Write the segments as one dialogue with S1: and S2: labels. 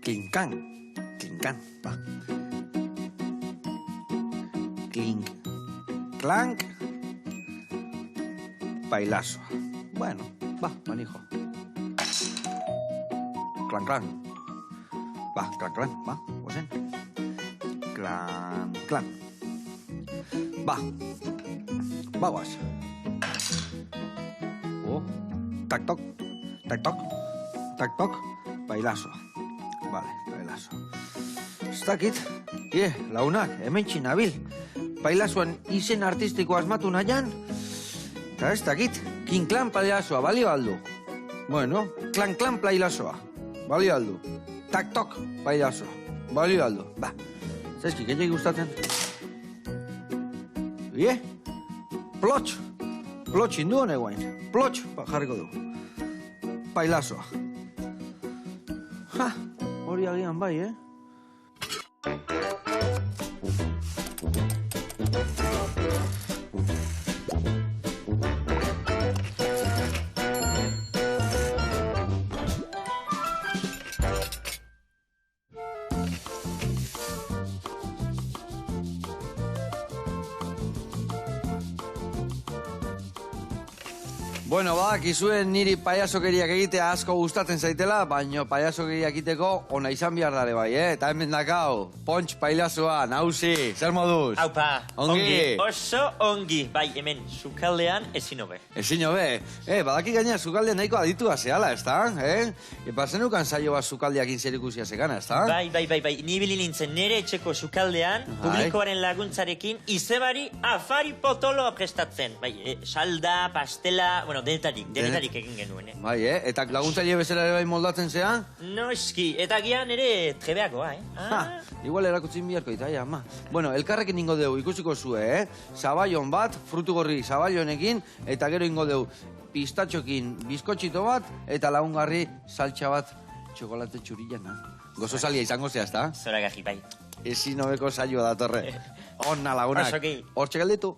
S1: Klinkan, klinkan, va. Clink, clank, bailazo. Bueno, va, manijo. Clan, clan. Va, clan, clan, va, osen. Clan, clan. Va, bagoaz. Oh, tak-tok, tak-tok, tak-tok, bailazo. Vale, bailazo. Ez dakit, launak, hemen txinabil. Bailazoan izen artistiko asmatu nahian, eta ez dakit, kinklan bailazoa, balio aldu. Bueno, klan bailazoa, balio aldu. Tak-tok bailazoa, balio aldu. Ba, zaizki, gehiagik gustatzen? Plotx indu hone guain. Plotx, jarriko du. Bailazoa. Ha, hori agian bai, Bueno, bakizuen niri paiasokeriak egitea asko gustatzen zaitela, baina paiasokeriak egiteko ona izan behar dare bai, Eta hemen dakau, Pontx pailazoa, nauzi, zer moduz?
S2: Aupa, ongi, oso ongi, bai, hemen, sukaldean ezin hobe.
S1: Ezin hobe, badaki gaina sukaldean nahiko aditua zehala, ez da? Bazenukan saio bat sukaldeakin zerikusia zekana, ez da?
S2: Bai, nibili nintzen nire etxeko sukaldean, publikoaren laguntzarekin, izebari afari potoloa prestatzen. Bai, salda, pastela, bueno, denetarik egin genuen,
S1: Bai, eta laguntzaile bezala ere bai moldatzen zea?
S2: Noski, eta gian ere trebeakoa,
S1: Igual erakutzin biharko eta, ama. Bueno, elkarrekin ingo deu, ikusiko zue, Zabaion bat, frutu gorri zabaionekin, eta gero ingo deu pistatxokin bizkotxito bat, eta lagungarri saltxa bat txokolate txurillana. Gozo salia izango zea, ezta?
S2: Zora gaji, bai.
S1: Ezin hobeko saioa datorre. Onna lagunak.
S2: Osoki.
S1: Hortxe galditu.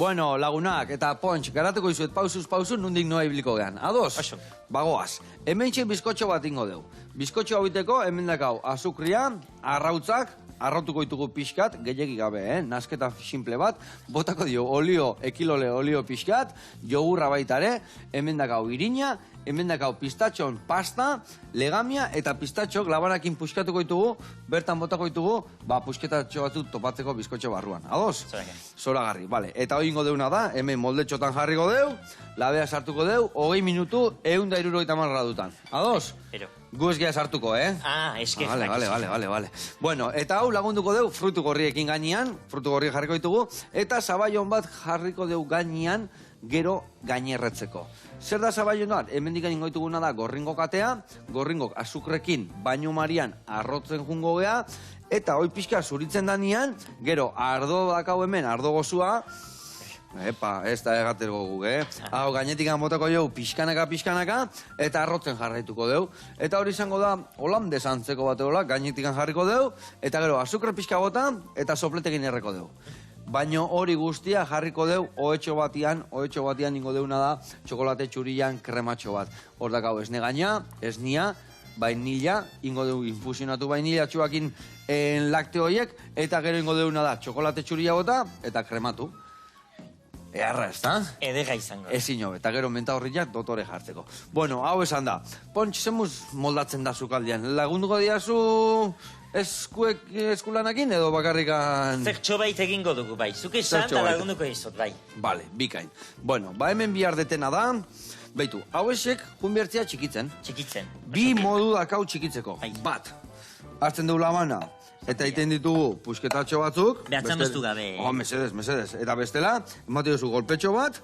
S1: Bueno, lagunak, eta Pontx, garatuko izuet pausuz, nundik noa ibiliko gehan. Ados?
S2: Oso.
S1: Bagoaz. Hemen txek bizkotxo bat ingo deu. Bizkotxo hau biteko, hemen dakau, azukria, arrautzak, arrautuko ditugu pixkat, gehiagik gabe, nasketa simple bat, botako dio ekilole olio pixkat, jogurra baitare, hemen dakau irina, hemen dakau pistatxon pasta, legamia eta pistatxok labanakin puskatuko ditugu, bertan botako ditugu, pusketatxo batut topatzeko bizkotxo barruan. Ados? Zoragarri, bale. Eta hori ingo deuna da, hemen moldetxotan jarriko deu, labea sartuko deu, 20 minutu, 160 gradutan. Ados? Gu ez geha sartuko,
S2: eske.
S1: Vale. Bueno, eta hau lagunduko deu frutu gorriekin gainean, frutu gorriek jarriko ditugu, eta zabaion bat jarriko deu gainean, gero gainerretzeko. Zer da zabaionoan? Hemendik ingo dituguna da gorringo katea, gorringok azukrekin baino marian arrotzen jungo gea, eta hoi pixka zuritzen danian, gero ardo dakau hemen, ardo gozua, ez da egater gogu, Hau, gainetik botako jau pixkanaka, eta arrotzen jarraituko deu. Eta hori izango da, holandez antzeko bat egola, gainetik jarriko deu, eta gero azukre pixka bota, eta sopletekin erreko deu. Baina hori guztia jarriko deu ohetxo batian ingo deuna da txokolate txurillan krematxo bat. Hor dakau esne gaina, esnia, vainilla, ingo deu infusionatu vainilla txuakin lakteo horiek, eta gero ingo deuna da txokolate txurilla bota eta krematu. Earra, ez da?
S2: Edega izango.
S1: Ezin hobe, eta gero menta horriak dotore jartzeko. Bueno, hau esan da. Pontx, zemuz moldatzen da zukaldian? Lagunduko diazu eskulanakin edo bakarrikan...
S2: Zertxo bait egingo dugu, bai. Zuke esan eta lagunduko izot, bai.
S1: Bale, bikain. Bueno, hemen bihar detena da. Beitu, hau esek junbertzea txikitzen.
S2: Txikitzen.
S1: Bi modu dakau txikitzeko. Bat, hartzen dugu labana. Eta iten ditugu pusketatxo batzuk.
S2: Behatzen beztu gabe.
S1: Mesedez. Eta bestela, emate duzu golpetxo bat,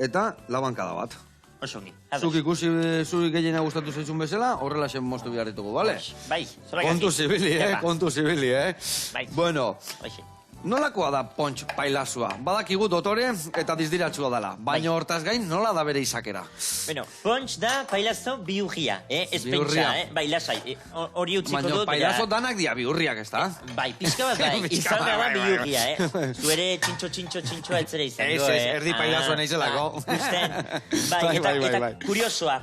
S1: eta labankada bat.
S2: Osongi.
S1: Zuk ikusi zuri gehiena gustatu zaizun bezala, horrela xen moztu behar ditugu, bale?
S2: Bai,
S1: Kontu zibili, Bai. Bueno, Nolakoa da Pontx pailazua? Badakigu dotore eta dizdiratsua dela, baina hortaz gain nola da bere izakera?
S2: Bueno, Pontx da pailazo bihurria, ez
S1: Bihurria.
S2: pentsa, bai, lasai, hori utziko
S1: Baina
S2: dut.
S1: pailazo danak dia bihurriak, ez da?
S2: Bai, pixka bat bai,
S1: Pixka
S2: izan
S1: bat,
S2: da
S1: bai, bai,
S2: bihurria, Zuere txintxoa etzera izango,
S1: Ez, erdi pailazoa naizelako.
S2: Usten, bai, eta kuriosoa,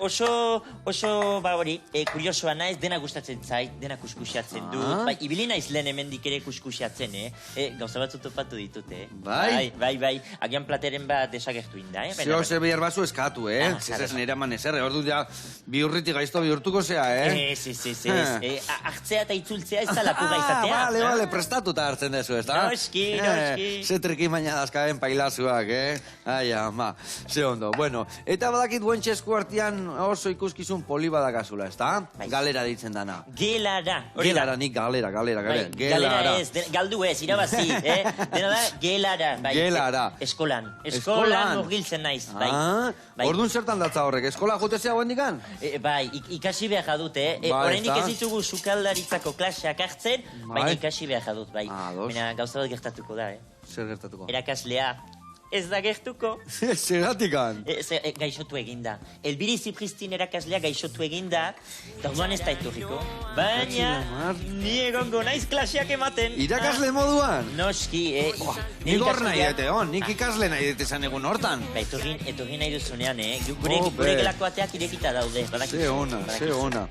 S2: oso, ba hori, kuriosoa naiz, dena gustatzen zait, dena kuskusiatzen dut, bai, ibili naiz lehen hemendik ere kuskusiatzen, gauza batzu topatu ditut,
S1: Bai?
S2: Bai, agian plateren bat desagertu inda,
S1: Zeo ze behar bazu eskatu, Ez nire eman ezer, ordu ja bihurritik gaizto bihurtuko zea,
S2: Ez, hartzea eta itzultzea ez da lapurra izatea.
S1: Bale, prestatuta hartzen dezu, ez da?
S2: Noski.
S1: Ze triki baina dazkaben pailazuak, Ai, ama, ze ondo. Bueno, eta badakit guentxe esku artean oso ikuskizun poli badakazula, ez da? Galera ditzen dana.
S2: Gelara.
S1: Gelara, nik galera.
S2: Galera ez, galdu ez, irabazi, Dena da, gelara.
S1: Gelara.
S2: Eskolan urgiltzen naiz, bai.
S1: Orduan zertan datza horrek, eskola jutezea guen dikan?
S2: Bai, ikasi behar jadut, Horreinik ez ditugu sukaldaritzako klaseak hartzen, baina ikasi behar jadut, bai. Baina gauza bat gertatuko da,
S1: Zer gertatuko?
S2: Erakaslea ez da gertuko.
S1: Zergatikan?
S2: Gaixotu eginda. Elbiri Zipristin erakaslea gaixotu eginda, eta orduan ez da etorriko. Baina, ni egongo naiz klaseak ematen.
S1: Irakasle moduan?
S2: Noski,
S1: Nik hor nahi dute, nik ikasle nahi dute esan egun hortan.
S2: Ba, etorri nahi duzunean, Gure gelako ateak irekita daude.
S1: Ze ona.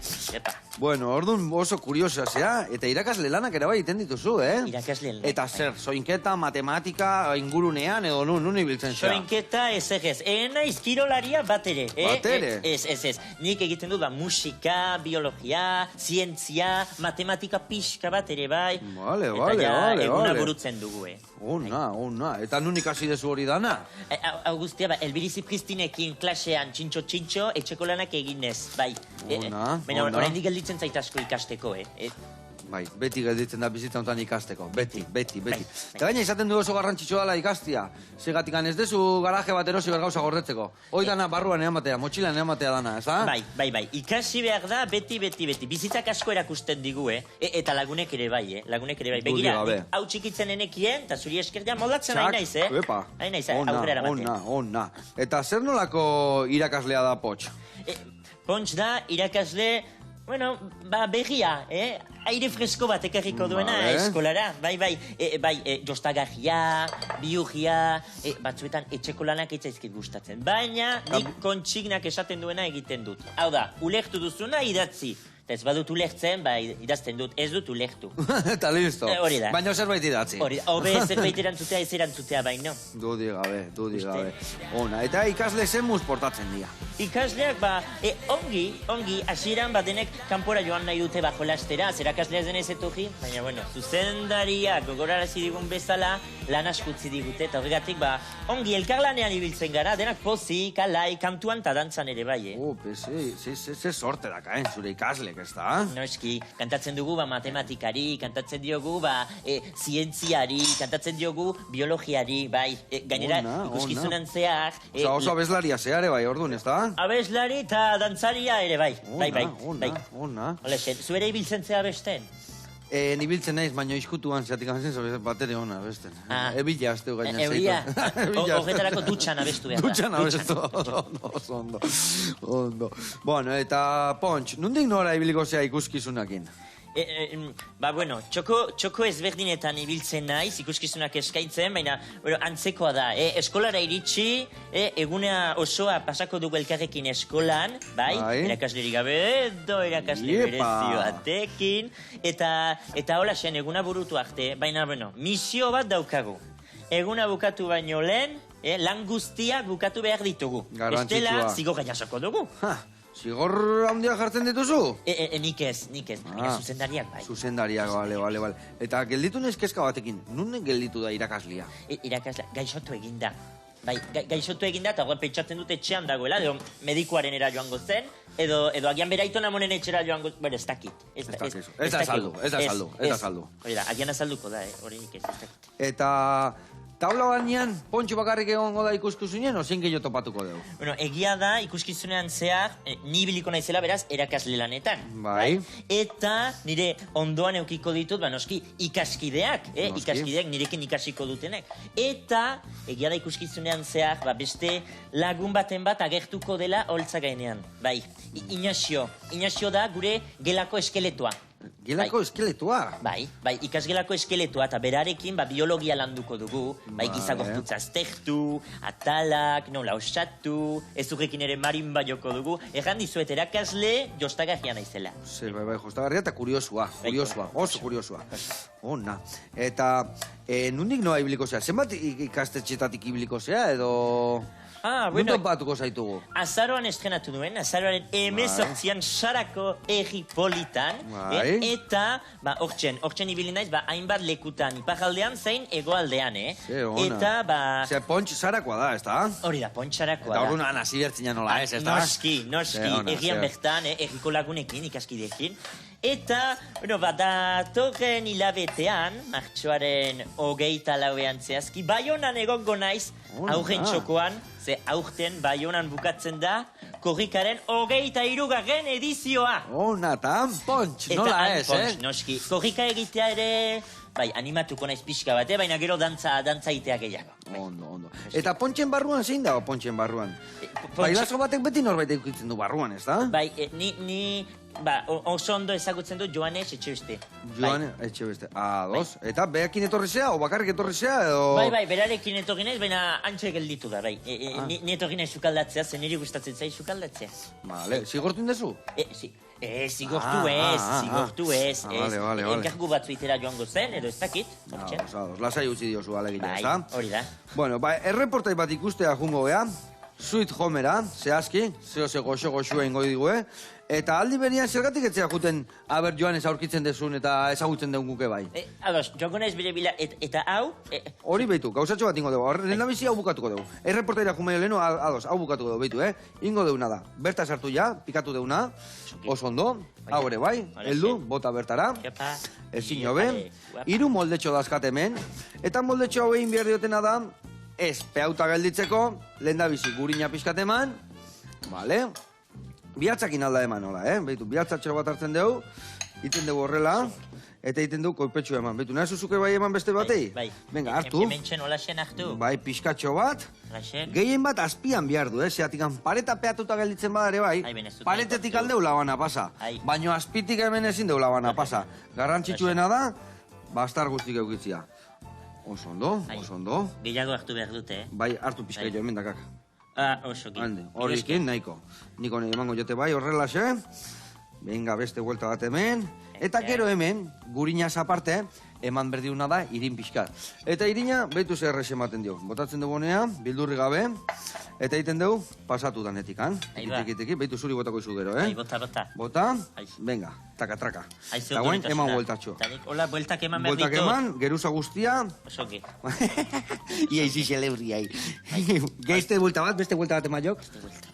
S1: Bueno, orduan oso kuriosa zea, eta irakasle lanak ere bai iten dituzu,
S2: Irakasle lanak.
S1: Eta zer, soinketa, matematika, ingurunean, edo nun ibiltzen zea?
S2: Soinketa ez. Naiz kirolaria bat ere.
S1: Bat ere?
S2: Ez. Nik egiten dut, musika, biologia, zientzia, matematika pixka bat ere bai.
S1: Vale.
S2: Eguna burutzen dugu,
S1: Ona. Eta nun ikasi dezu hori dana?
S2: Augustia, Elbiri Zipristinekin klasean txintxo, etxeko lanak eginez, bai.
S1: Ona.
S2: Oraindik gelditzen zait asko ikasteko,
S1: Bai, beti gelditzen da bizitza honetan ikasteko. Beti. Eta gaina izaten du oso garrantzitsua dela ikastia. Zegatik ez dezu garaje bat erosi bergauza gordetzeko. Hoi dana barruan eamatea, motxilan eamatea dana, ez da?
S2: Bai. Ikasi behar da beti. Bizitzak asko erakusten digu, Eta lagunek ere bai, Begira, hau txikitzen enekien, eta zuri eskerdia moldatzen hain naiz,
S1: Epa.
S2: Hain naiz, aurrera ramaten.
S1: Ona. Eta zer nolako irakaslea da Pontx?
S2: Pontx da irakasle, begia, aire fresko bat ekarriko duena eskolara, bai, jostagarria, biurria, batzuetan etxeko lanak etzaizkit gustatzen. Baina, nik kontsignak esaten duena egiten dut. Hau da, ulertu duzuna idatzi. Eta ez badut ulertzen, idazten dut, ez dut ulertu.
S1: Eta listo.
S2: Hori da.
S1: Baina zerbait idatzi.
S2: Hobe zerbait erantzutea, ez erantzutea baino.
S1: Dudi gabe. Ona, eta ikasle zenmuz portatzen dira.
S2: Ikasleak, ongi, hasieran denek kanpora joan nahi dute bajo lastera, zerakaslea zenez etorri, baina, zuzendariak gogorarazi digun bezala, lan askutzi digute, eta horregatik, ongi, elkarlanean ibiltzen gara, denak pozik, alai, kantuan eta dantzan ere bai,
S1: Ze sorte daka, zure ikaslek, ez da?
S2: Noski, kantatzen dugu matematikari, kantatzen diogu zientziari, kantatzen diogu biologiari, bai. Gainera, ikuskizunan zehar...
S1: Oso abeslaria zeare, bai, orduan, ez da?
S2: Abeslari eta dantzaria ere, bai.
S1: Ona.
S2: Zuere ibiltzen zea besten?
S1: Ni biltzen naiz, baina izkutuan zeatik amazen batere ona, besten. Ebila azteu gaina zeito.
S2: Euria? Horretarako dutxan abestu behar da.
S1: Dutxan abestu, ondo. Bueno, eta Pontx, nondik nora ibiliko zea ikuskizunakin?
S2: Txoko ezberdinetan ibiltzen naiz, ikuskizunak eskaintzen, baina antzekoa da. Eskolara iritsi, eguna osoa pasako dugu elkarrekin eskolan, bai, erakaslerik gabe edo erakasle berezio batekin, eta hola zen eguna burutu arte, baina, misio bat daukagu. Eguna bukatu baino lehen, lan guztiak bukatu behar ditugu. Bestela, zigorra jasoko dugu.
S1: Zigor handia jartzen dituzu?
S2: Nik ez, baina zuzendariak bai.
S1: Zuzendariak, bale. Eta gelditu nez kezka batekin, nunen gelditu da irakaslia?
S2: Irakaslea, gaixotu eginda. Bai, gaixotu eginda, eta horren pentsatzen dute etxean dagoela, edo medikuaren era joango zen, edo agian beraito namonen etxera joango zen, ez dakit. Ez da saldu.
S1: Hori da,
S2: agian azalduko da, hori nik ez dakit.
S1: Eta Taula gainean, pontxo bakarrik egongo da ikuskizunien, ozein gehiago topatuko dugu?
S2: Bueno, egia da, ikuskizunean zehar, ni biliko naizela beraz, erakasle lanetan.
S1: Bai.
S2: Eta nire ondoan eukiko ditut, noski, ikaskideak,
S1: Noski.
S2: ikaskideak nirekin ikasiko dutenek. Eta, egia da ikuskizunean zehar, beste lagun baten bat agertuko dela holtza gainean. Bai, Ignacio da gure gelako eskeletoa.
S1: Gelako eskeletua?
S2: Bai, ikasgelako eskeletua, eta berarekin biologia landuko dugu, giza gorputza aztertu, atalak, nola osatu, ezurrekin ere marimba joko dugu, erran dizuet erakasle jostagarria naizela.
S1: Bai, jostagarria eta kuriosua, oso kuriosua. Ona. Eta, nondik noa ibiliko zea? Zenbat ikastetxetatik ibiliko zea, edo...
S2: Bueno,
S1: batuko zaitugu?
S2: Azaroan estrenatu duen, azaroaren 18an Sarako erri politan, eta, hortzen ibili naiz, hainbat lekutan, iparraldean zein egoaldean, Eta,
S1: Pontx Sarakoa da, ez da?
S2: Hori da, Pontx Sarakoa da.
S1: Eta orduan hasi bertzina nola, ez da?
S2: Noski, errian bertan, erriko lagunekin, ikaskidekin. Eta, datorren hilabetean, martxoaren 24 zehazki, Baionan egongo naiz, aurren txokoan, ze aurten Baionan bukatzen da, korrikaren 23. edizioa.
S1: Ona, eta han pontx, nola ez,
S2: Pontx, noski. Korrika egitea ere, animatuko naiz pixka bate, baina gero dantza itea gehiago.
S1: Ondo. Eta pontxen barruan zein dago pontxen barruan? Bailazo batek beti norbait eukitzen du barruan, ez da?
S2: Ni oso ondo ezagutzen du Joanes Etxebeste.
S1: Joanes Etxebeste, ados. Eta behakin etorri zea, o bakarrik etorri zea, edo...
S2: Berarekin etorri naiz, baina antxe gelditu da, Ni etorri naiz sukaldatzea, zen niri gustatzen zai sukaldatzea.
S1: Vale, zigortu indezu?
S2: Zigortu ez.
S1: Vale.
S2: Enkargu batzuitera joango zen, edo ez dakit.
S1: Lasai utzi diozu alegina, ez da?
S2: Hori da.
S1: Bueno, erreportai bat ikustea jungo gea, Sweet Homera, zehazki, zehose goxo-goxua ingo digue, eta aldi berian zergatik etzea juten aber Joanes aurkitzen dezun eta ezagutzen deun guke bai.
S2: Ados, joango naiz bile eta hau...
S1: Hori behitu, gauzatxo bat ingo dugu, horren nabizi hau bukatuko dugu. Erreportaira jumeio lehenu, ados, hau bukatuko dugu, behitu, Ingo deuna da, berta sartu ja, pikatu deuna, oso ondo, hau ere bai, heldu, bota bertara, ezin hobe, 3 moldetxo dazkat hemen, eta moldetxo hau egin behar diotena da, ez, pehauta gelditzeko, lehen da bizi gurina pixkat eman, bale, bihatzakin alda eman, hola, behitu, bihatzatxero bat hartzen dugu, iten dugu horrela, eta iten dugu koipetxu eman, behitu, nahi zuzuke bai eman beste batei? Venga, hartu.
S2: Hementxen holaxen hartu.
S1: Bai, pixkatxo bat, gehien bat azpian behar du, zeatikan pareta peatuta gelditzen badare bai, paretetik aldeu labana pasa, baino azpitik hemen ezin deu labana pasa. Garrantzitsuena da, bastar guztik eukitzia. Oso ondo.
S2: Gehiago hartu behar dute,
S1: Bai, hartu pixka jo, hemen dakak.
S2: Oso gi.
S1: Horrikin, nahiko. Niko nahi emango jote bai, horrela xe. Venga, beste vuelta bat hemen. Eta gero hemen, gurinaz aparte, eman berdiuna da, irin pixka. Eta irina, behitu zer ematen dio. Botatzen dugu honea, bildurri gabe, eta egiten dugu, pasatu danetik, Itiki, behitu zuri botako izu gero,
S2: Bota.
S1: Bota, venga, traka. Eta guen, eman bueltatxo.
S2: Hola, bueltak eman behar ditu.
S1: Bueltak eman, geruza guztia.
S2: Osoki.
S1: Ia izi xelebri, Geizte buelta bat, beste buelta bat emaiok.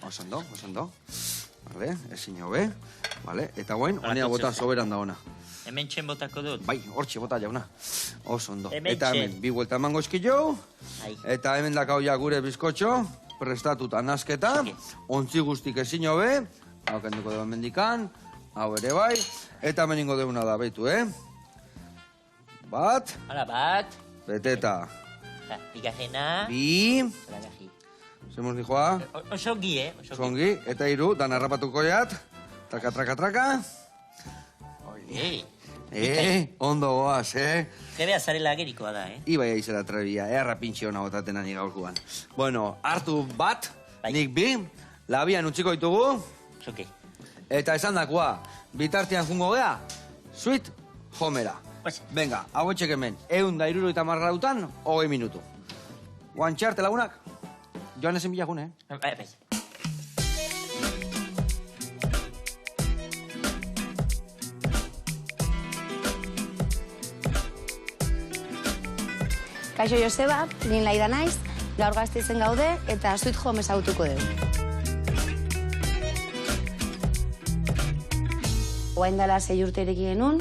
S1: Osondo. Vale, ezin hobe. Vale, eta guen, honea bota soberan da ona.
S2: Hemen txen botako dut.
S1: Bai, hortxe bota jauna. Oso ondo. Eta hemen, bi buelta emango eskillo. Eta hemen dakau ja gure bizkotxo. Prestatuta nasketa. Ontzi guztik ezin hobe. Hau kenduko dugu mendikan. Hau ere bai. Eta hemen ingo deuna da, beitu, Bat.
S2: Hala, bat.
S1: Beteta.
S2: Bigarrena.
S1: Bi. Zemos dijoa.
S2: Osongi,
S1: Osongi. Eta 3, dan harrapatuko jat. Traka. Ondo goaz,
S2: Gebe azarela agerikoa da,
S1: Ibai aizela trebia, erra pintxe hona botaten ani gaurkuan. Bueno, hartu bat, nik bi, labian utziko ditugu.
S2: Soki.
S1: Eta esan dakoa, bitartean jungo gea, Sweet Homera. Venga, hau etxek hemen, 160 rautan, 20 minutu. Guantxarte lagunak, joan ezen bilakun,
S2: Bai.
S3: Kaixo Joseba, lin laida naiz, gaur Gasteizen gaude eta Sweet Home ezagutuko dugu. Oain dela 6 urte ireki genuen,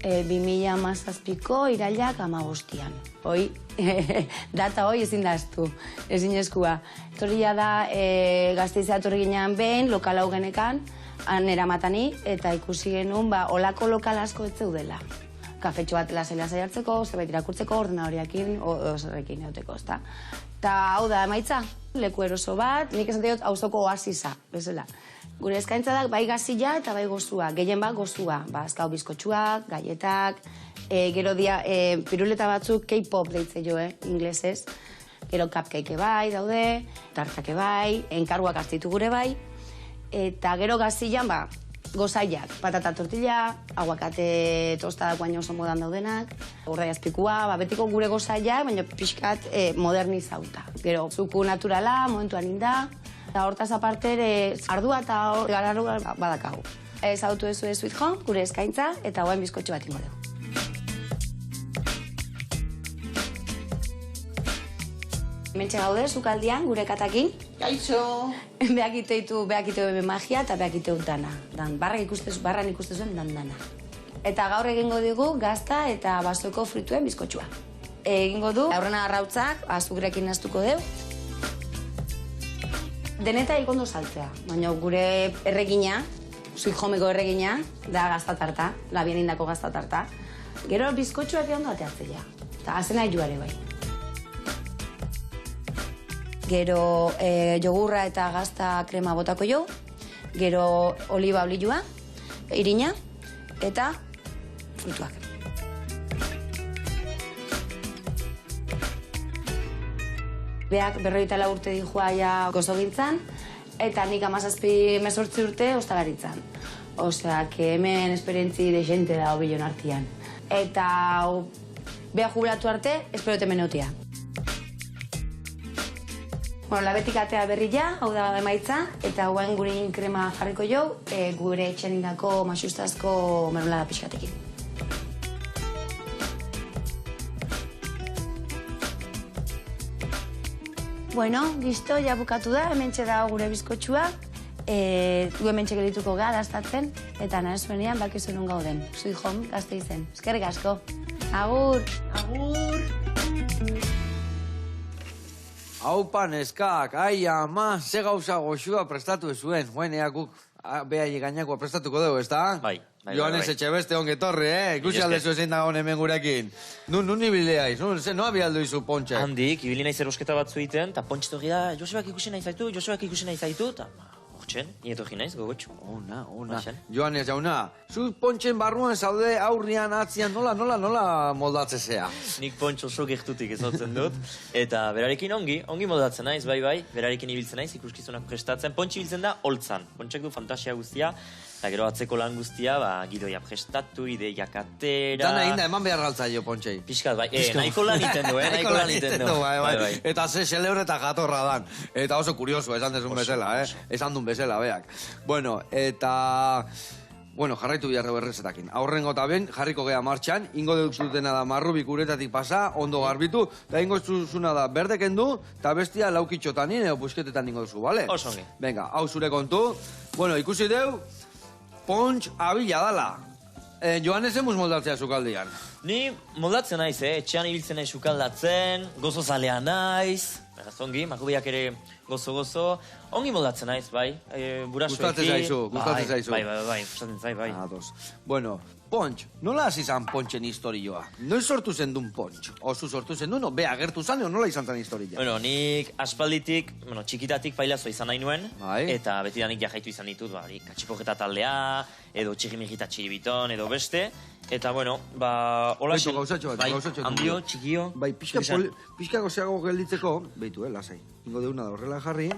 S3: 2017ko irailak 15an. Hoi, data hoi ezin daztu, ezin eskua. Torria da, Gasteizea torri ginean behin, lokal hau genekan, han eramatani, eta ikusi genuen, olako lokal asko ez zeudela. Kafetxo bat lasai hartzeko, zerbait irakurtzeko, ordenadoriakin, zerrekin euteko, ezta. Eta hau da, emaitza, leku eroso bat, nik esan diot, auzoko oasisa, bezala. Gure eskaintza da, bai gazila eta bai gozua, gehien bat gozua. Azkau bizkotxuak, gaietak, gero dia, piruleta batzuk K-pop deitze jo, inglesez. Gero cupcake bai daude, tartake bai, enkarguak hartitu gure bai. Eta gero gazilan, gozaiak, patata tortilla, aguakate tostadak baino oso modan daudenak, urrai azpikua, betiko gure gozaiak, baina pixkat modernizauta. Gero, zuku naturala, momentuan inda, eta hortaz aparte ere, ardua eta gararua badakagu. Ezagutu ez Sweet Home, gure eskaintza, eta guain bizkotxo bat ingo dugu. Hementxe gaude, sukaldian, gure katakin.
S4: Kaixo!
S3: Behakiteitu bebe magia eta behakiteu dana. Barran ikuste zuen dana. Eta gaur egingo digu gazta eta basoko frituen bizkotxua. Egingo du, aurrena garrautzak, azukrekin naztuko deu. Deneta ikondo saltzea, baina gure erregina, Sweet Homeko erregina, da gazta tarta, labien indako gazta tarta. Gero bizkotxuak egon ateatzea, eta azena joare bai. Gero jogurra eta gazta krema botako jo, gero oliba olioa, irina eta frutuak. Beak 44 urte dijua ja gozogintzan, eta nik 17 urte ostalaritzan. Osea, que hemen esperientzi dexente da obilon artian. Eta beak jubilatu arte, esperote meneutia. Bueno, labetik atea berria, hau da emaitza, eta guain gurein krema jarriko jo, gure etxen indako masustazko mermelada pixkatekin. Bueno, listo, ja bukatu da, hementxe da gure bizkotxua. Du hementxe gelituko gara daztatzen, eta nahi zuenean bakizu nun gauden. Sweet Home, Gasteizen. Eskerrik asko. Agur!
S4: Agur!
S1: Haupa neskak, ai ama, ze gauza goxua prestatu zuen. Guaineak guk, behai gainakoa prestatuko dugu, ez da?
S2: Bai.
S1: Joanes Etxebeste ongetorri, Ikusi aldezu ezin dagoen hemen gurekin. Nun ibiliaiz, no abialdu izu pontxe.
S2: Handik, ibili nahi erosketa batzu egiten, eta pontxeto gira, Josebak ikusi nahi zaitu, eta hortzen, nieto naiz, gogotxu.
S1: Ona. Joanes jauna, zu pontxen barruan zaude aurrian atzian, nola moldatzezea?
S2: Nik pontxo oso gertutik ezotzen dut, eta berarekin ongi moldatzen naiz, bai, berarekin ibiltzen naiz, ikuskizunak prestatzen. Pontxe ibiltzen da, holtzan. Pontxek du fantasia guztia, eta gero atzeko lan guztia, gidoia prestatu, ideiak atera...
S1: Dana inda, eman behar galtzaio, pontxei.
S2: Piskat, bai, nahiko lan iten du,
S1: bai. Eta ze xelebre eta jatorra dan. Eta oso kurioso, esan dezun bezala, esan duen bezala, beak. Bueno, eta... Bueno, jarraitu biharre berrezetakin. Aurrengo eta ben, jarriko gea martxan, ingo dutena da marrubik uretatik pasa, ondo garbitu, eta ingo zuzuna da berdekendu, eta bestia laukitxotanin, edo pusketetan ingo duzu, bale?
S2: Osongi.
S1: Venga, hau zure kontu. Bueno, ikusi deu, pontx abila dala. Joanes emuz moldatzea sukaldian.
S2: Ni moldatzen naiz, etxean ibiltzen naiz sukaldatzen, gozo zalea naiz, beraz ongi, marrubiak ere gozo, ongi moldatzen naiz, bai, burasoekin.
S1: Gustatzen zaizu.
S2: Bai, gustatzen zaiz, bai.
S1: Ados. Bueno, pontx, nola hasi zan pontxen historioa? Noiz sortu zen duen pontx? Ozu sortu zen duen, bea agertu zan, nola izan zen historia?
S2: Bueno, nik aspalditik, txikitatik pailazoa izan nahi nuen, eta betidanik jaitu izan ditut, katxipoketa taldea, edo txigimigita txibiton, edo beste, eta bueno, hola
S1: xe... Gauzatxo bat,
S2: handio, txikio...
S1: Bai, pixka gozeago gelditzeko, behitu, lasai, ingo deuna da horrela jarri,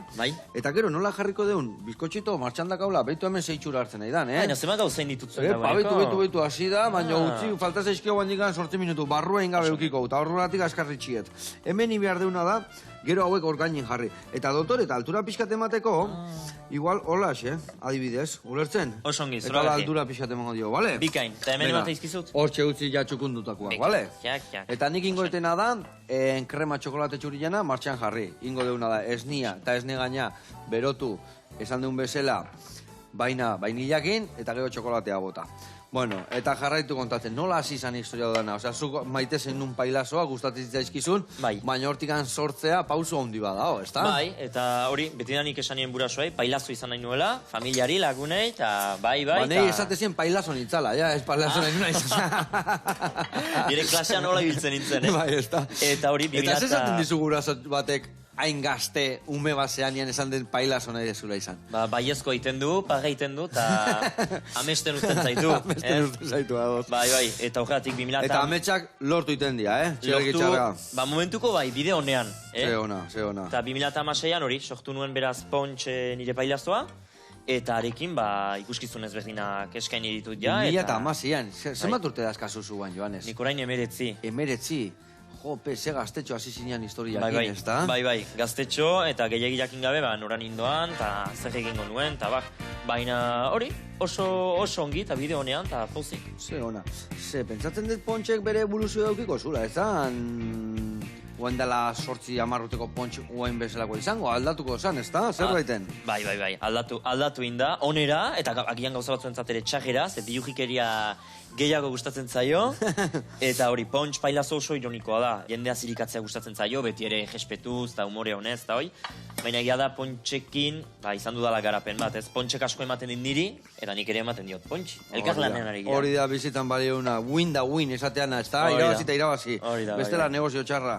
S1: eta gero nola jarriko deun, bizkotxito, martxandak haula, behitu hemen zeitxura hartzen nahi dan,
S2: Baina, zema gauzain ditutzen dagoeneko?
S1: Behitu, hasi da, baina utzi, falta zaizkio bandikan 8 minutu, barrua ingabe eukiko, eta horrelatik askarri txiet. Hemen ibehar deuna da, gero hauek orgainin jarri. Eta dotor, eta altura pixkat emateko, igual, hola, adibidez, ulertzen?
S2: Osongi,
S1: eta altura pixkat emango dio, bale?
S2: Bikain, eta hemen bat izkizut?
S1: Hortxe utzi jatxukundutakoak, bale? Eta nik ingoetena da, krema txokolate txurillana martxan jarri. Ingo deuna da, esnia eta esne gaina berotu, esan deun bezala, baina vainillakin eta gero txokolatea bota. Bueno, eta jarraitu kontatzen, nola hasi izan historia dudana? Osea, zuk maite zen nun pailazoa, gustatzen zaizkizun, baina hortikan sortzea pauso handi badao, ezta?
S2: Bai, eta hori, betidanik esanien burasoei, pailazo izan nahi nuela, familiari, lagunei, eta bai.
S1: Nahi esatezien pailazo nintzala, ja, ez pailazo nahi nuna izan.
S2: Dire klasean nola ibiltzen nintzen,
S1: Bai, ezta.
S2: Eta hori, 2000...
S1: Eta zezaten dizu guraso batek, hain gazte, ume basean esan den pailazo nahi dezula izan.
S2: Baiezko egiten du, paga egiten du, eta amesten uzten zaitu.
S1: Amesten uzten zaitu, ados.
S2: Bai, eta horretik 2000...
S1: Eta ametsak lortu iten dira,
S2: Lortu, momentuko bai, bide honean.
S1: Ze ona. Eta
S2: 2006an hori, sortu nuen beraz Pontx nire pailazoa, eta arekin ikuskizun ezberdinak eskaini ditut ja.
S1: 2006an, zenbat urte dazkazu zuan, Joanes?
S2: Nik orain 19.
S1: 19? Jope, ze gaztetxo hasi zinean historiakin, ez da?
S2: Bai, gaztetxo, eta gehiagiakin gabe, noran indoan, eta zer egingo nuen, eta baina hori, oso ongi, eta bide honean, eta pozik.
S1: Ze ona. Pentsatzen dut Pontxek bere evoluzio daukiko zula, ez da? Oain dela 8-10 urteko Pontx oain bezalako izango, aldatuko zan, ez da? Zer baiten?
S2: Bai, aldatu inda, onera, eta agian gauza batzuen ere txagera, ze bilujikeria gehiago gustatzen zaio, eta hori, Pontx pailazo oso ironikoa da, jendea zirikatzea gustatzen zaio, beti ere jespetuz, eta humore honez, eta hoi, baina egia da Pontxekin, izan dudala garapen bat, ez? Pontxek asko ematen din niri, eta nik ere ematen diot Pontx, elkarlanean ari gira.
S1: Hori da, bizitan baliouna, win da win, esateana, ez da? Irabazi eta irabazi. Bestela negozio txarra.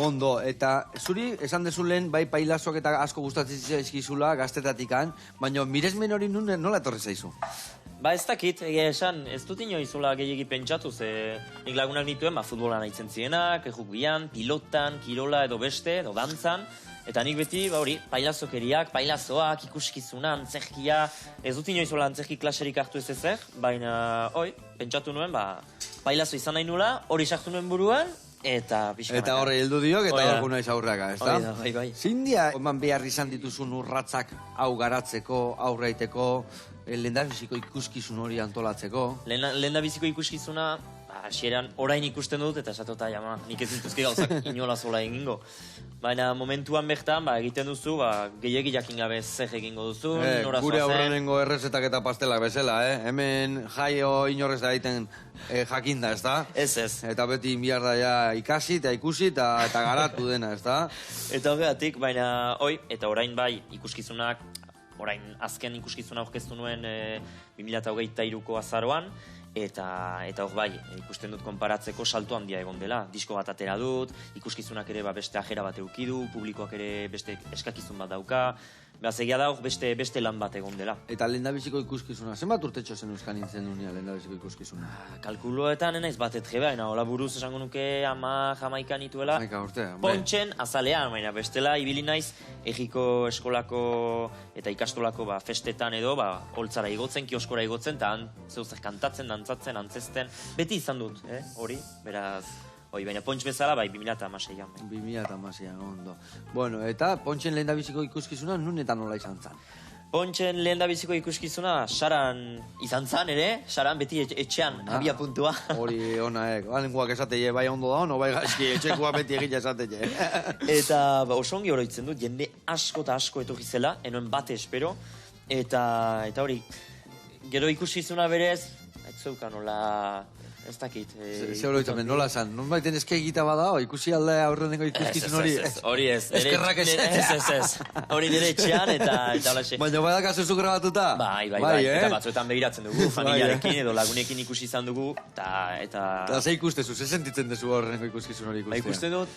S1: Ondo, eta zuri esan dezulen, bai pailazoak eta asko gustatzen zaizkizula gaztetatikan, baina miresmen hori nola etorri zaizu?
S2: Ez dakit, esan, ez dut inoizula gehiagi pentsatu, ze nik lagunak nituen, futbolan aitzen zienak, rugbian, pilotan, kirola edo beste, edo dantzan, eta nik beti, pailazokeriak, pailazoak, ikuskizuna, antzerkia, ez dut inoizula antzerki klaserik hartu ez ezer, baina, pentsatu nuen, pailazo izan nahi nula, hori sartu nuen buruan, eta
S1: horre heldu diok, eta horko naiz aurreaka, ez da?
S2: Bai.
S1: Zindia, oman behar izan dituzun urratzak hau garatzeko, aurreiteko, lehendabiziko ikuskizun hori antolatzeko?
S2: Lehendabiziko ikuskizuna, hasieran orain ikusten dut, eta esatota, nik ez dituzke gauzak inola zola egingo. Baina momentuan bertan, egiten duzu, gehiagi jakin gabe zer egingo duzu, nora zoazen.
S1: Gure aurrenengo errezetak eta pastelak bezala, hemen jaio inorrez da egiten jakinda, ez da?
S2: Ez.
S1: Eta beti inbiar da ikasi eta ikusi eta garatu dena, ez da?
S2: Eta horregatik, baina eta orain bai ikuskizunak, orain azken ikuskizuna aurkeztu nuen 2023ko azaroan, eta hor bai, ikusten dut konparatzeko salto handia egon dela. Disko bat atera dut, ikuskizunak ere beste ajera bat eukidu, publikoak ere beste eskakizun bat dauka, behaz egia da hor beste lan bat egon dela.
S1: Eta lehendabiziko ikuskizuna, zenbat urtetxo zen euskan nintzen dunia lehendabiziko ikuskizuna?
S2: Kalkuloetan enaiz bat etreba, hola buruz esango nuke 10-11 nituela.
S1: 11 urtea.
S2: Pontxen azalean, baina bestela ibili naiz egiko eskolako eta ikastolako festetan edo holtzara igotzen, kioskora igotzen, eta zeuzer kantatzen, dantzatzen, antzesten, beti izan dut, hori, beraz... baina Pontx bezala, 2006an.
S1: 2006an, ondo. Bueno, eta Pontxen lehendabiziko ikuskizuna nun eta nola izan zen?
S2: Pontxen lehendabiziko ikuskizuna saran izan zen ere, saran beti etxean, abia puntua.
S1: Hori ona, galenguak esatei, bai ondo da ono, bai gaizki, etxekoa beti egila esatei.
S2: Eta oso ongi oroitzen dut, jende asko eta asko etorri zela, enoen bate espero, eta hori, gero ikuskizuna berez, ez zeukan nola... Ez dakit.
S1: Ze oroitzamen, nola esan? Non baiten eske egita bada, ikusi aldea aurrenengo ikuskizun hori?
S2: Hori ez.
S1: Eskerrak ez.
S2: Ez. Hori nire etxean eta holaxe.
S1: Baina badak azuzu grabatuta?
S2: Bai. Eta batzuetan begiratzen dugu, familiarekin edo lagunekin ikusi izan dugu, eta...
S1: Eta ze ikustezu, ze sentitzen dezu aurrenengo ikuskizun hori ikustea?
S2: Ikusten dut,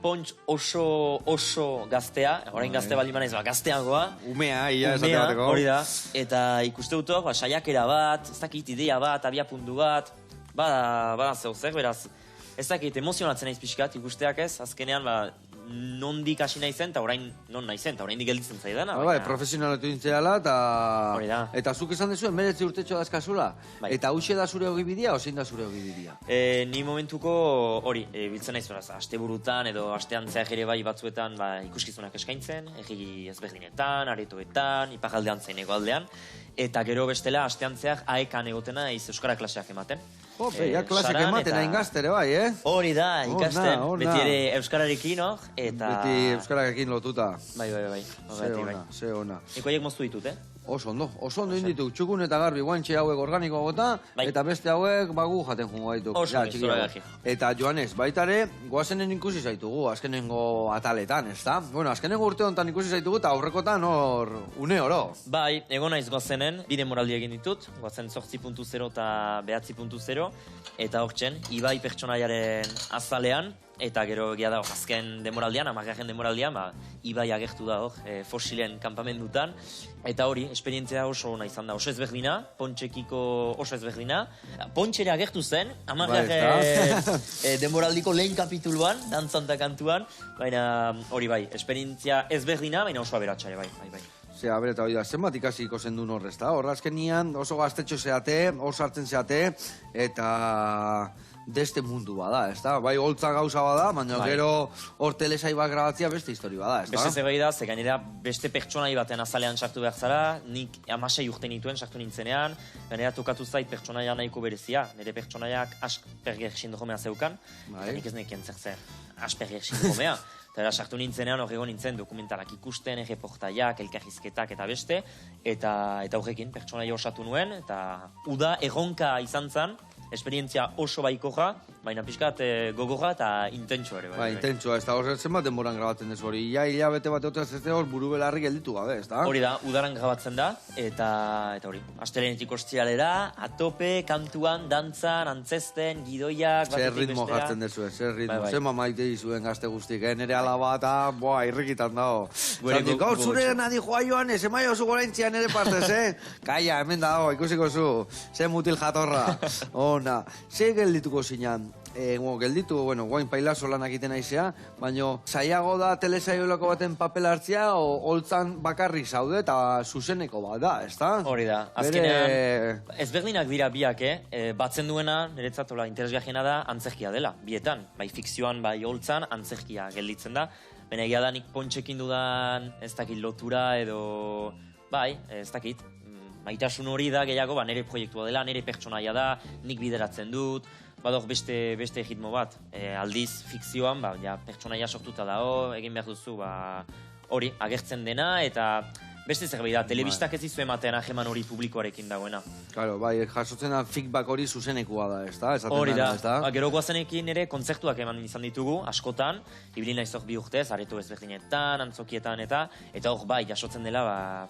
S2: Pontx oso gaztea, orain gazte baldin manaiz, gazteagoa.
S1: Umea, esate bateko.
S2: Hori da. Eta ikuste dut, saiakera bat, ez dakit idea bat, abiapuntu bat, bada zeuzer, beraz, ez dakit emozionatzen naiz pixkat ikusteak ez, azkenean, nondik hasi naizen, eta orain non naizen, eta orain gelditzen zaidana.
S1: Profesionaletu dintzeala, eta zuk esan dezu, 19 urtetxo dazkazula. Eta hauxe da zure ogibidia, ozein da zure ogibidia?
S2: Ni momentuko hori, biltzen naiz, aste burutan, edo astean zeak ere bai batzuetan ikuskizunak eskaintzen, egi ezberdinetan, aretoetan, iparaldean zaineko aldean, eta gero bestela, astean zeak aekan egotena, euskara klaseak ematen.
S1: Jope, ja klasek ematen hain gaztere bai,
S2: Hori da, ikasten, beti ere euskararekin, eta...
S1: Beti euskararekin lotuta.
S2: Bai.
S1: Ze ona.
S2: Niko haiek moztu ditut,
S1: Oso ondo inditu, txukun eta garbi, guantxe hauek organikoa gota, eta beste hauek bagu jaten jungo gaitu. Eta Joanes, baitare, goazenen ikusi zaitugu, azkenengo ataletan, ez da? Bueno, azkenengo urte honetan ikusi zaitugu, eta aurrekotan une oro.
S2: Bai, egon naiz goazenen, bide moraldi egin ditut, goazen 8.0 eta 9.0, eta hortzen, Ibai pertsonaiaren azalean, eta gero egia da, azken demoraldian, 10. demoraldian, Ibai agertu da fosilen kanpamendutan, eta hori, esperientzia oso ona izan da, oso ezberdina, Pontxekiko oso ezberdina. Pontxere agertu zen, 10. demoraldiko lehen kapituluan, dantzan eta kantuan, baina hori bai, esperientzia ezberdina, baina oso aberatxare bai.
S1: Zea, bere, eta hori da, zenbat ikasiko zen duen horrez, eta horra azkenian oso gaztetxo zeate, oso hartzen zeate, eta deste mundu bada, ez da? Bai, holtza gauza bada, baina gero hor telesai bat grabatzia beste histori bada, ez da?
S2: Beste zerbait da, ze gainera beste pertsonai baten azalean sartu behar zara, nik 16 urte nituen sartu nintzenean, gainera tokatu zait pertsonaia nahiko berezia, nire pertsonaiak Asperger sindromea zeukan, eta nik ez nekien zer Asperger sindromea. Eta sartu nintzenean hor egon nintzen dokumentalak ikusten, reportaiak, elkarrizketak eta beste, eta horrekin pertsonaia osatu nuen, eta uda erronka izan zen, esperientzia oso baikorra, baina pixkat gogorra eta intentsua ere.
S1: Bai, intentsua, ez da hor zenbat denboran grabatzen dezu hori, hilabete bat egotea ez hor buru belarri gelditu gabe, ez da?
S2: Hori da, udaran grabatzen da, eta hori, astelenetik ostialera, atope, kantuan, dantzan, antzesten, gidoiak,
S1: zer ritmo jartzen dezu, zer ritmo, zer mamaite dizuen gazte guztik, nire alaba eta, irrikitan dago. Zaldik, gaur zure nadi joa joan, ez emaio oso goraintzian ere partez, Kaia, hemen dago, ikusiko zu, ze mutil jatorra. Ona, ze geldituko zinan? Gelditu, guain pailazo lanak iten aizea, baina zaiago da telesaiolako baten papel hartzia, holtzan bakarrik zaude eta zuzeneko bat da, ez da?
S2: Hori da, azkenean, ezberdinak dira biak, batzen duena, niretzat interesgarriena da, antzerkia dela, bietan, bai fikzioan, bai holtzan, antzerkia gelditzen da, baina egia da nik Pontxekin dudan, ez dakit lotura edo, bai, ez dakit, maitasun hori da gehiago, nire proiektua dela, nire pertsonaia da, nik bideratzen dut, badok beste ritmo bat, aldiz fikzioan, pertsonaia sortuta dago, egin behar duzu, hori, agertzen dena, eta beste zerbait da, telebistak ez izu ematen ajeman hori publikoarekin dagoena.
S1: Claro, bai, jasotzen da feedback hori zuzenekua da, ez da?
S2: Hori da, gero goazenekin ere kontzertuak eman izan ditugu, askotan, ibili naiz hor 2 urtez, areto ezberdinetan, antzokietan eta hor bai, jasotzen dela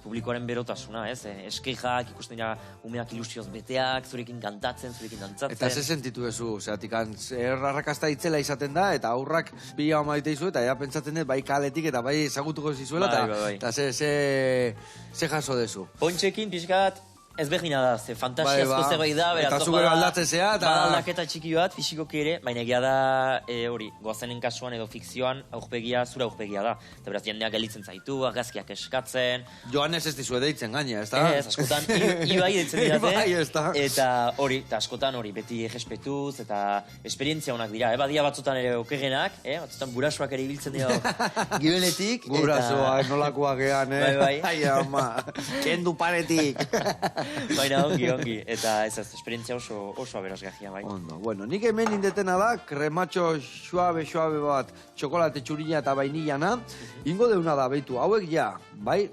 S2: publikoaren berotasuna, ez? Eskejak, ikusten dira umeak ilusioz beteak, zurekin kantatzen, zurekin dantzatzen.
S1: Eta ze sentitu ezu, zeatik, arrakasta itzela izaten da, eta aurrak bila maite izu, eta ja pentsatzen dut, bai kaletik eta bai ezagutuko zizuela, eta ze jaso dezu?
S2: Pontxekin pixkat ezberdina da, ze fantasiazko zerbait da,
S1: eta zugero aldatzen zea, eta...
S2: aldaketa txiki bat, fizikoki ere, baina egia da, hori, goazenen kasuan edo fikzioan, aurpegia, zura aurpegia da. Eta beraz, jendeak gelitzen zaitu, argazkiak eskatzen...
S1: Joanes ez dizue deitzen gaina, ez da?
S2: Ez, askotan, Ibai deitzen dira,
S1: ez da?
S2: Eta hori, askotan hori, beti errespetuz, eta esperientzia honak dira, badia batzutan ere okerrenak, batzutan burasoak ere ibiltzen dira gibeletik,
S1: Burasoak, nolakoak gean, Ai, ama, kendu paretik.
S2: Baina ongi, eta ez esperientzia oso aberasgarria, bai.
S1: Ondo, bueno, nik hemen indetena da, krematxo suabe bat, txokolate txurina eta vainillana, ingo deuna da, beitu, hauek ja, bai,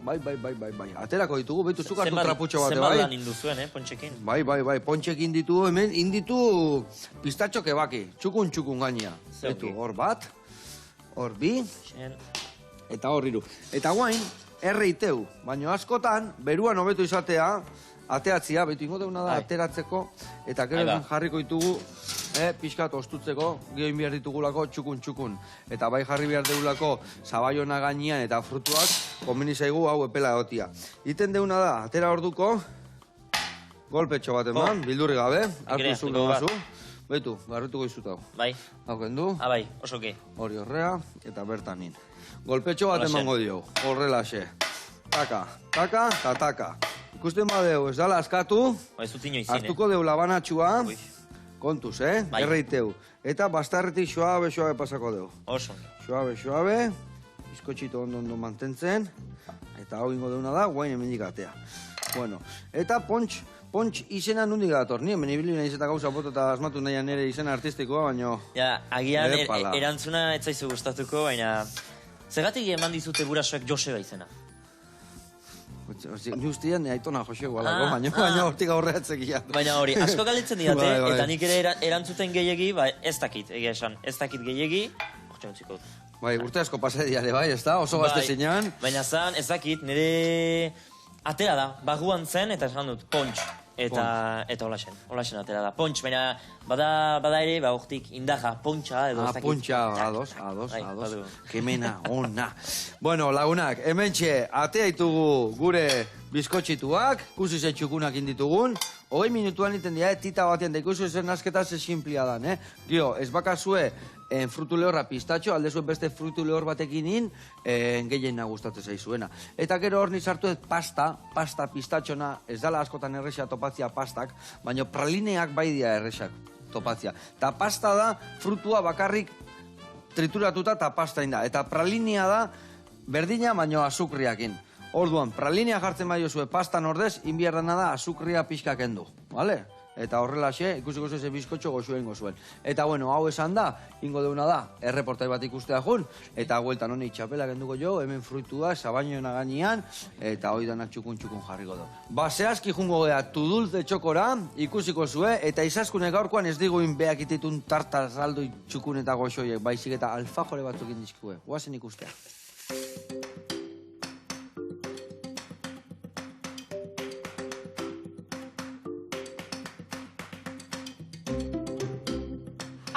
S1: aterako ditugu, beitu zuk hartu traputxo bate, bai.
S2: Zenbat lan induzuen, Pontxekin?
S1: Bai, Pontxekin ditu, hemen inditu pistatxo kebaki, txukun gainia. Beitu, hor bat, hor bi, eta hor 3. Eta guain, erreiteu, baina askotan, beruan hobetu izatea, ateatzia, betu ingo deuna da, ateratzeko, eta gero jarriko ditugu, pixkat ostutzeko, gehien behar ditugulako txukun. Eta bai jarri behar deulako zabaiona gainean eta frutuak, konbini zaigu hau epela egotia. Iten deuna da, atera orduko, golpetxo bat eman, bildurri gabe, hartu zuen gazu. Betu, garrituko izut hau.
S2: Bai.
S1: Hau kendu.
S2: Bai, osoki.
S1: Hori horrea, eta bertanin. Golpetxo bat emango dio, horrelaxe. Taka, eta taka. Ikusten badeu, ez dala askatu, hartuko deu labanatxua, kontuz, erreiteu. Eta bastarretik suabe pasako deu.
S2: Oso.
S1: Suabe, bizkotxito ondo mantentzen, eta hau ingo deuna da, guain hemendik atea. Bueno, eta pontx Pontx izena nundik dator, ni hemen ibili nahiz eta gauza boto eta asmatu nahian nire izena artistikoa, baina...
S2: Ja, agian erantzuna ez zaizu gustatuko, baina... Zergatik eman dizute burasoek Joseba izena?
S1: Ni ustean Aitona Josego alako, baina hortik aurreatzek ia.
S2: Baina hori, asko galetzen didate, eta nik ere erantzuten gehiegi, ez dakit, egia esan, ez dakit gehiegi, hortxe utziko dut.
S1: Bai, urte asko pasa diare, bai, ez da, oso gazte zinean.
S2: Baina zan, ez dakit, nire atera da, baguan zen, eta esan dut, Pontx. Eta holaxen atera da. Pontx, baina bada ere, hortik indaja, Pontxa edo ez dakit.
S1: Pontxa, ados. Kemena, ona. Bueno, lagunak, hementxe, atea ditugu gure bizkotxituak, ikusi ze txukunak inditugun, 20 minutuan iten dira, tita batean, da ikusi zer nasketa ze simplia dan, Gio, ez bakazue frutu lehorra pistatxo, aldezuen beste frutu lehor batekin in, gehien gustatzen zaizuena. Eta gero hor nizartu pasta pistatxona, ez dala askotan errexea topatzia pastak, baina pralineak bai dira errexak topatzia. Eta pasta da, frutua bakarrik trituratuta eta pasta inda. Eta pralinea da, berdina baino azukriakin. Orduan, pralinea jartzen bai zuen pastan ordez, inbierdana da azukria pixka kendu, bale? Eta horrelaxe, ikusiko ze bizkotxo goxu egingo zuen. Eta bueno, hau esan da, ingo deuna da, erreportai bat ikustea jun, eta gueltan honi txapela kenduko jo, hemen fruitua, sabainoena gainean, eta hoi danak txukun jarriko do. Ba, zehazki jungo gea tudulze txokora, ikusiko zue, eta izaskune gaurkoan ez diguin beak ititun tartar zaldo txukun eta goxoiek, baizik eta alfajore batzuk indizkue. Guazen ikustea.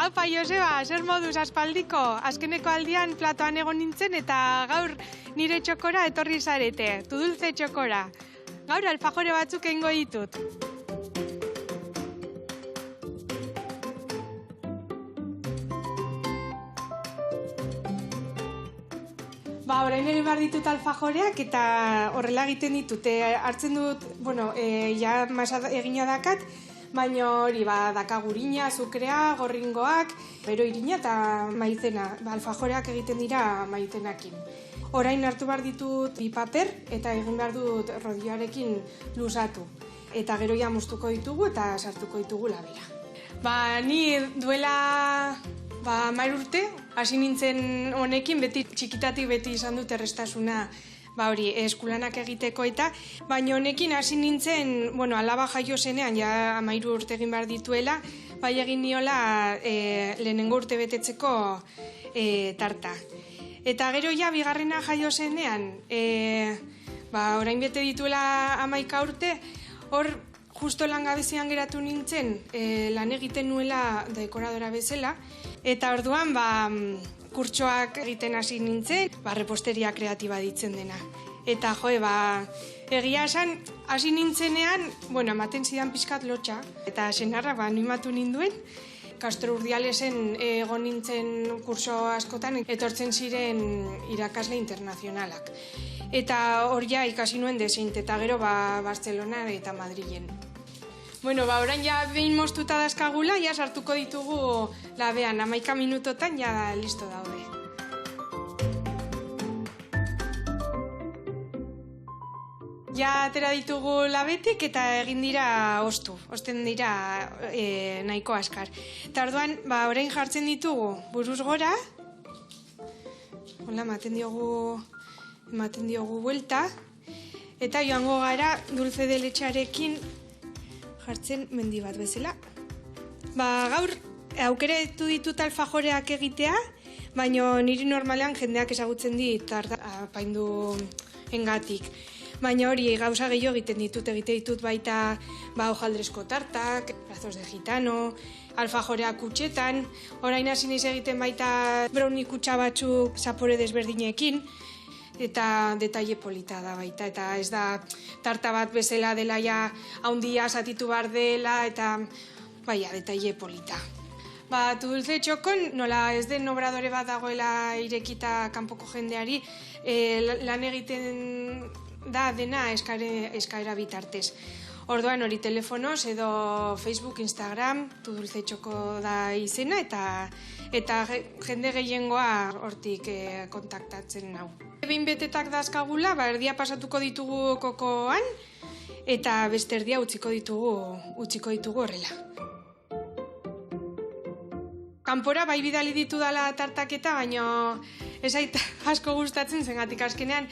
S4: Aupa, Joseba, zer moduz aspaldiko? Azkeneko aldian platoan egon nintzen eta gaur nire txokora etorri zarete, tudulze txokora. Gaur alfajore batzuk egingo ditut. Ba, orain egin behar ditut alfajoreak eta horrela egiten ditut. Hartzen dut, ja masa egina dakat, baina hori, daka gurina, azukrea, gorringoak, bero irina eta maizena. Alfajoreak egiten dira maizenakin. Orain hartu behar ditut bi paper eta egin behar dut rodioarekin luzatu. Eta gero ja moztuko ditugu eta sartuko ditugu labera. Ba, ni duela 10 urte, hasi nintzen honekin, beti txikitatik beti izan dut errestasuna eskulanak egiteko eta, baina honekin hasi nintzen, alaba jaio zenean, ja 13 urte egin behar dituela, bai egin niola lehenengo urte betetzeko tarta. Eta gero ja bigarrena jaio zenean, orain bete dituela 11 urte, hor justo langabezian geratu nintzen, lan egiten nuela dekoradora bezala, eta orduan kurtsoak egiten hasi nintzen, reposteria kreatiba ditzen dena. Eta egia esan, hasi nintzenean, ematen zidan pixkat lotxa, eta senarra animatu ninduen. Castro Urdialesen egon nintzen kurso askotan, etortzen ziren irakasle internazionalak. Eta hor ja ikasi nuen deseint, eta gero Barcelona eta Madrilen. Orain ja behin moztuta dazkagula, ja sartuko ditugu labean, 11 minutotan ja listo daude. Ja atera ditugu labetik eta egin dira osten dira nahiko askar. Eta orduan, orain jartzen ditugu buruz gora, ematen diogu buelta, eta joango gara dulce de lecharekin jartzen mendi bat bezala. Gaur aukeratu ditut alfajoreak egitea, baina niri normalean jendeak ezagutzen dit apaindu engatik. Baina hori gauza gehiago egite ditut baita hojaldresko tartak, brazos de gitano, alfajoreak kutxetan, orain hasi naiz egiten baita brownie kutxa batzuk zapore desberdinekin, eta detaile polita da baita, eta ez da tarta bat bezala dela ja haundia zatitu behar dela, eta detaile polita. Tudulze txokon, nola ez den obradore bat dagoela irekita kanpoko jendeari, lan egiten da dena eskaera bitartez. Orduan hori telefonoz edo Facebook, Instagram, Tudulze txoko da izena, eta jende gehiengoa hortik kontaktatzen nau. Behin betetak dazkagula, erdia pasatuko ditugu kokoan, eta beste erdia utziko ditugu horrela. Kanpora bai bidali ditudala tartaketa, baina ez zait asko gustatzen zengatik azkenean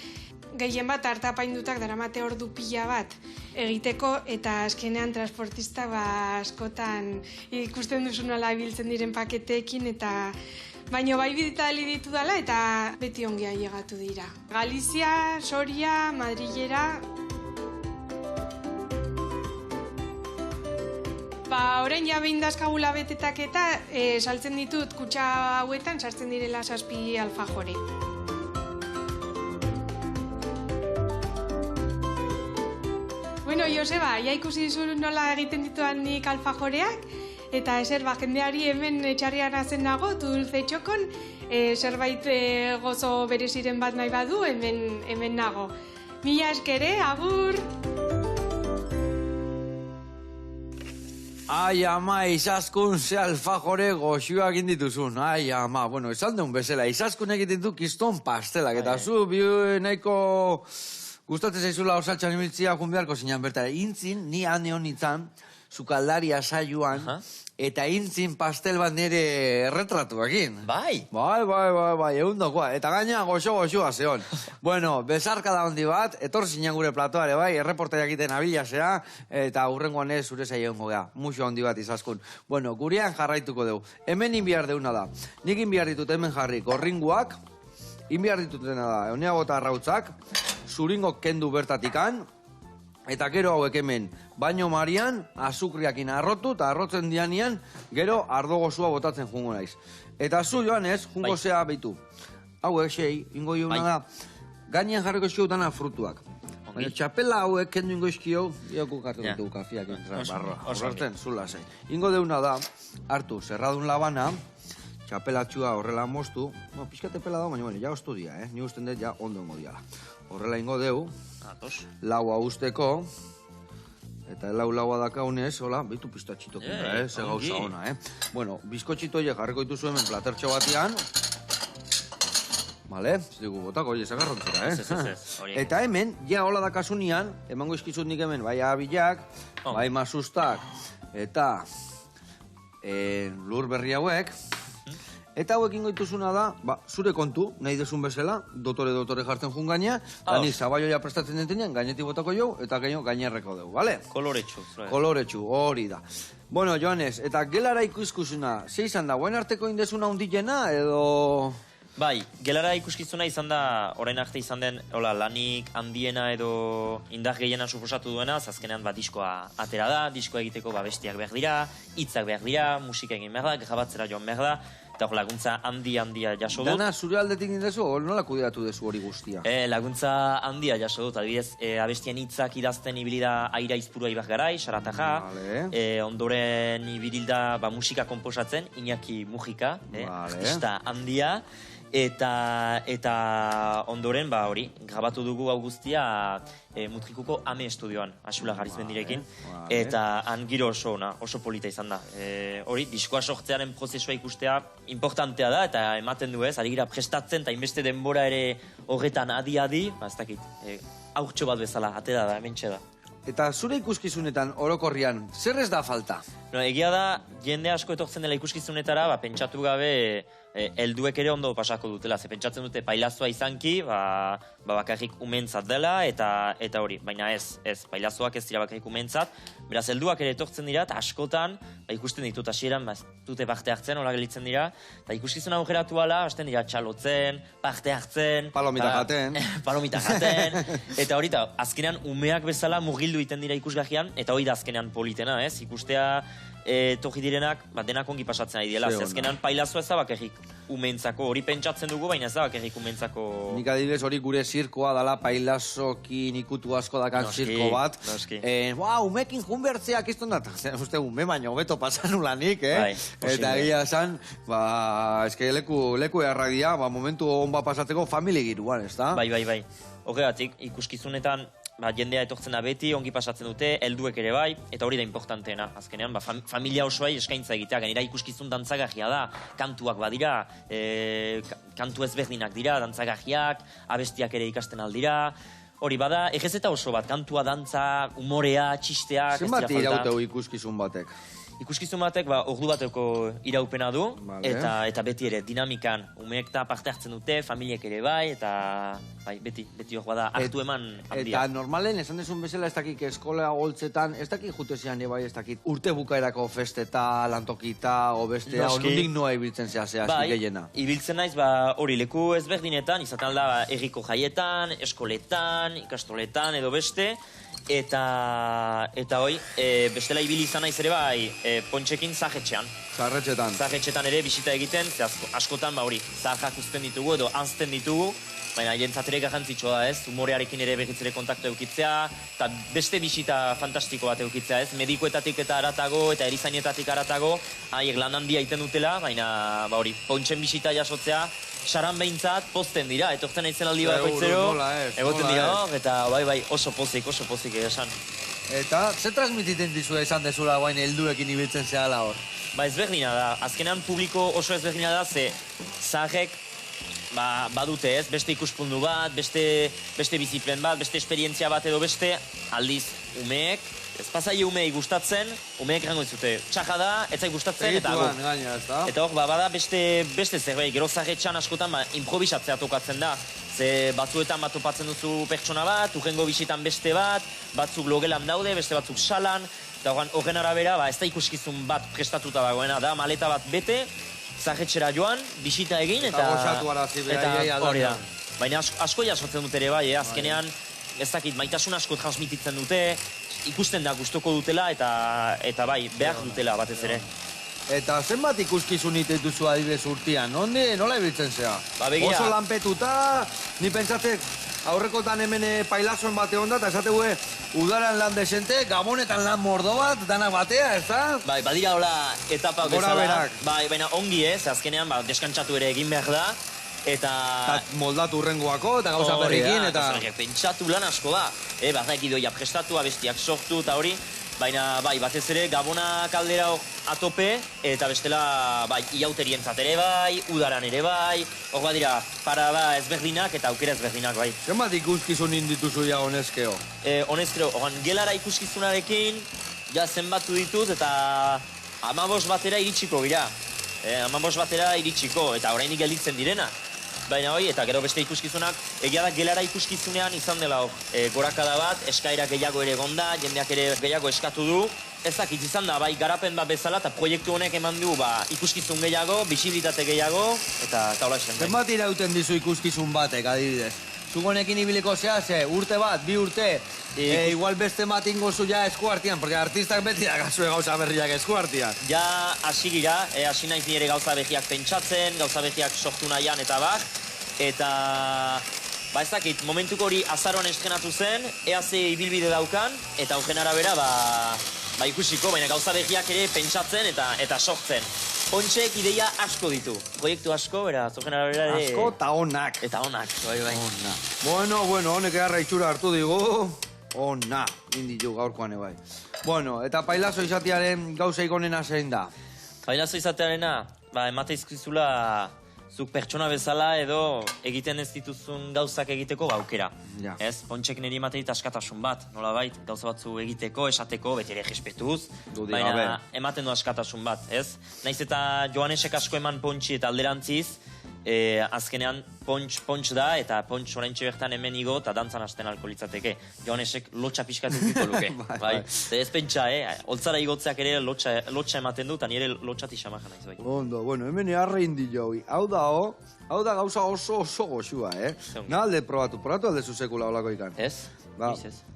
S4: gehien bat tartapaindutak daramate ordu pila bat egiteko eta azkenean transportista askotan ikusten duzu nola ibiltzen diren paketeekin eta baina bai bidali ditudala eta beti ongi ailegatu dira. Galizia, Soria, Madrilera. Orain ja behin dazkagula betetak eta saltzen ditut kutxa hauetan sartzen direla 7 alfajore. Bueno, Joseba, ja ikusi dizu nola egiten dituan nik alfajoreak, eta jendeari hemen etxarrian hazen nago, dulce txokon, zerbait gozo bereziren bat nahi badu, hemen nago. Mila eskere, agur!
S1: Ai, ama, izaskun ze alfajore goxuak indituzun. Ai, ama, bueno, esan deun bezala, izaskun egiten du kiston pastelak, eta zu nahiko gustatzen zaizula osaltxan ibiltzia junbearko zinan bertara. Intzin, ni hane honitzan, sukaldaria saioan, eta intzin pastel bat nire erretratuakin.
S2: Bai?
S1: Bai, egundokoa. Eta gaina goxo-goxoa zeon. Bueno, bezarka da hondi bat, etor zinan gure platoare, bai, erreportaiak iten abilasea, eta hurrengoan ez zure zaio gea. Muxo hondi bat izaskun. Bueno, gurean jarraituko dugu. Hemen inbiar deuna da. Nik inbiar ditut hemen jarri gorringuak, inbiar ditutena da, eoneago eta arrautzak, zuringo kendu bertatikan, eta gero hauek hemen baino marian, azukriakin arrotu, eta arrotzen dianian, gero ardo gozua botatzen jungo naiz. Eta zu joanez, jungo zea behitu. Hauek sei, ingo jouna da, gainean jarriko eskio dana frutuak. Txapela hauek kendu ingo eskio, ioko kartu ditugu kafiak entra, barroa. Horretzen, zula zei. Ingo deuna da, hartu, zerradun labana, txapelatxua horrela moztu, pixkate pela da, baina ja ostu dia, ni usten dut ja ondo ingo diala. Horrela ingo deu, laua usteko, eta laua dakaunez, hola, behitu pistatxitokin, ze gauza ona, Bueno, bizkotxitoiek jarriko dituzu hemen platertxo batean, bale, ez dugu botako, oie, zagarrontzera, Eta hemen, ja hola dakasunian, emango izkizut nik hemen, bai abilak, bai masustak, eta lur berri hauek, eta hauek ingoituzuna da, zure kontu, nahi desun bezala, dotore jartzen jun gaina, eta ni zabaioia prestatzen dentenean, gainetik botako jau, eta gainerreko dugu, bale? Koloretxu, hori da. Bueno, Joanes, eta gelara ikuskizuna, ze izan da, guen arteko indezuna hundilena, edo...
S2: Bai, gelara ikuskizuna izan da, orain arte izan den, lanik handiena edo indar gehiena suposatu duena, azkenean diskoa atera da, diskoa egiteko bestiak behar dira, hitzak behar dira, musika egin behar da, grabatzera joan behar da, eta laguntza handia jaso dut.
S1: Dana, zure aldetik nindezu, nola kudeatu dezu hori guztia?
S2: Laguntza handia jaso dut, adibidez, abestien hitzak idazten ibilida Aira Izpurua Ibar Garai, Sarataja, ondoren ibilda musika komposatzen, Iñaki Mujika, artista handia, eta ondoren, hori, grabatu dugu hau guztia Mutrikuko Ame Estudioan, Asula Garizmendirekin, eta han giro oso polita izan da. Hori, diskoa sortzearen prozesua ikustea importantea da, eta ematen du ez, ari gira prestatzen, eta inbeste denbora ere horretan adi-adi, ez dakit, aurtxo bat bezala, atera da, hemen da.
S1: Eta zure ikuskizunetan orokorrian, zer ez da falta?
S2: Egia da, jende asko etortzen dela ikuskizunetara, pentsatu gabe helduek ere ondo pasako dutela. Ze pentsatzen dute pailazoa izanki, bakarrik umentzat dela, eta hori. Baina ez, pailazoak ez dira bakarrik umentzat. Beraz, helduak ere etortzen dira, eta askotan, ikusten ditut hasieran, dute parte hartzen, hola gelitzen dira. Eta ikuskizuna aukeratu ala, hasten dira txalotzen, parte hartzen.
S1: Palomita jaten.
S2: Palomita jaten. Eta hori, azkenean umeak bezala mugildu iten dira ikusgahian, eta hori da azkenean politena, ez? Ikustea toki direnak, denak ongi pasatzen ari dela. Azkenean pailazoa ez da bakarrik umentzako, hori pentsatzen dugu, baina ez da bakarrik umentzako...
S1: Nik adibidez hori gure zirkoa dala pailazokin ikutu asko dakan zirko bat. Umekin junbertzeak izton dat. Uste, ume baina hobeto pasan ulanik, Eta egia esan, eske leku errak dira, momentu hon bat pasatzeko familie giruan, ez da?
S2: Bai. Horregatik, ikuskizunetan, jendea etortzen da beti, ongi pasatzen dute, helduek ere bai, eta hori da importanteena. Azkenean, familia osoai eskaintza egitea, gainera ikuskizun dantzagajia da, kantuak badira, kantu ezberdinak dira, dantzagajiak, abestiak ere ikasten aldira, hori bada, egezeta oso bat, kantua, dantza, humorea, txisteak,
S1: zenbat irauteu ikuskizun batek?
S2: Ikuskizun batek, ordu bateko iraupena du, eta beti ere, dinamikan, umeek eta parte hartzen dute, familiek ere bai, eta beti hor bada, hartu eman handia.
S1: Eta normalen, esan desun bezala, ez dakik eskola holtzetan, ez dakik jutezian bai, ez dakik urte bukaerako festeta, lantokita, o bestea, onundik noa ibiltzen zehazea, gehiena.
S2: Ibiltzen naiz, hori leku ezberdinetan, izaten da, erriko jaietan, eskoletan, ikastoletan, edo beste, eta hoi, bestela ibili izan naiz ere bai, pontxekin zahetxean. Zahetxetan ere bisita egiten, ze askotan hori, zahak uzten ditugu edo anzten ditugu, baina jentzat ere garrantzitsua da ez, humorearekin ere behitzere kontaktu eukitzea, eta beste bisita fantastiko bat eukitzea ez, medikoetatik eta aratago eta erizainetatik aratago, haiek lan handia iten dutela, baina hori, pontxen bisita jasotzea, saran behintzat, posten dira, etortzen aitzen aldi bat goitzero, egoten dira hor, eta bai, oso pozik esan.
S1: Eta, ze transmititen dizu esan dezula guain helduekin ibiltzen zehala hor?
S2: Ezberdina da, azkenean publiko oso ezberdina da, ze zaharrek badute ez, beste ikuspundu bat, beste biziplen bat, beste esperientzia bat edo beste, aldiz umeek, ez pasaile umei gustatzen, umeek erango dizute, txaja da, etzai gustatzen, eta go. Eta hor, bada beste zerbait, gero zahetxan askotan improvisatzea tokatzen da. Ze batzuetan bat topatzen duzu pertsona bat, urrengo bisitan beste bat, batzuk logelan daude, beste batzuk salan, eta horren arabera, ez da ikuskizun bat prestatuta dagoena, da maleta bat bete, zahetxera joan, bisita egin, eta hori da. Baina asko jasotzen dut ere bai, azkenean, ez dakit, maitasun asko transmititzen dute, ikusten da gustoko dutela, eta bai, behar dutela batez ere.
S1: Eta zenbat ikuskizun dituzu adibidez urtean, nola ibiltzen zea? Oso lanpetuta, ni pentsatzek aurrekotan hemen pailazoen bate onda, eta esategue udaran lan desente, gabonetan lan mordo bat, danak batea, ez da?
S2: Bai, badira hola etapa bezala. Bai, baina ongi ez, azkenean deskantzatu ere egin behar da. Eta
S1: moldatu urrengoako, eta gauza berrikin, eta
S2: pentsatu lan asko da. Batak idoia prestatu, abestiak sortu, eta hori. Baina, bai, batez ere, Gabona kaldera atope, eta bestela, bai, iauterientzat ere bai, udaran ere bai, hor badira, parada ezberdinak eta aukera ezberdinak, bai.
S1: Zenbat ikuskizun dituzu ja honezkeo?
S2: Honezkeo, gelara ikuskizunarekin, ja zenbatu ditut, eta 15 batera iritsiko gira. 15 batera iritsiko, eta orainik gelditzen direna. Baina hoi, eta gero beste ikuskizunak, egia da gelara ikuskizunean izan dela gorakada bat, eskaera gehiago ere gonda, jendeak ere gehiago eskatu du. Ezak, izan da, bai, garapen bat bezala, eta proiektu honek eman du, ikuskizun gehiago, bisibilitate gehiago, eta hola esan.
S1: Zenbat irauten dizu ikuskizun batek, adibidez? Zugonekin ibiliko zea, urte bat, 2 urte, igual beste bat ingo zu ja eskuartian, porque artistak beti da gazue gauza berriak eskuartian.
S2: Ja, hasi gira, hasi naiz nire gauza berriak pentsatzen, gauza berriak sortu nahian eta bar, eta ez dakit, momentuko hori azaroan estrenatu zen, ze ibilbide daukan, eta horren arabera, ikusiko, baina gauza berriak ere pentsatzen eta sortzen. Pontxek ideia asko ditu. Proiektu asko, horren arabera ere...
S1: Asko eta onak.
S2: Eta onak, bai.
S1: Bueno, honek egarra itxura hartu digu. Ona, inditu gaurkoan ebai. Bueno, eta pailazo izatearen gauza ikonena zein da?
S2: Pailazo izatearena, emate izkizula zuk pertsona bezala edo egiten ez dituzun gauzak egiteko aukera. Ez, Pontxek niri emateit askatasun bat, nolabait, gauza batzu egiteko, esateko, beti ere respetuz, baina ematen du askatasun bat, ez? Naiz eta Joanesek asko eman Pontxi eta alderantziz, azkenean Pontx da, eta Pontx oraintxe bertan hemen igo, eta dantzan hasten alko litzateke. Joanesek lotxa pixkatuko luke. Ez pentsa, holtzara igotzeak ere lotxa ematen du, eta nire lotxati xamaja naiz bai.
S1: Ondo, bueno, hemen earra indi joi. Hau da gauza oso goxua, Nalde probatu alde zuzekula olako ikan.
S2: Ez?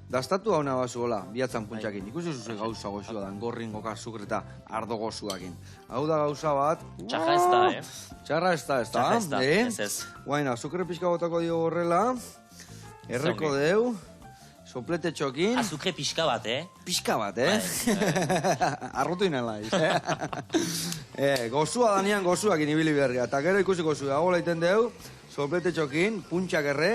S1: Dastatu hau nabazu hola, bihatzan puntxakin. Ikusi zuze gauza goxua da, gorringo sukreta ardo gozuakin. Hau da gauza bat...
S2: Txarra ez da,
S1: Txarra ez da,
S2: ez.
S1: Guaina, azukre pixka botako dio horrela, erreko deu, soplete txokin...
S2: Azukre pixka bat,
S1: Pixka bat, Arrotu inela, Gozua danean gozuakin ibili berria, eta gero ikusi gozua, hau laiten deu, soplete txokin, puntxak erre,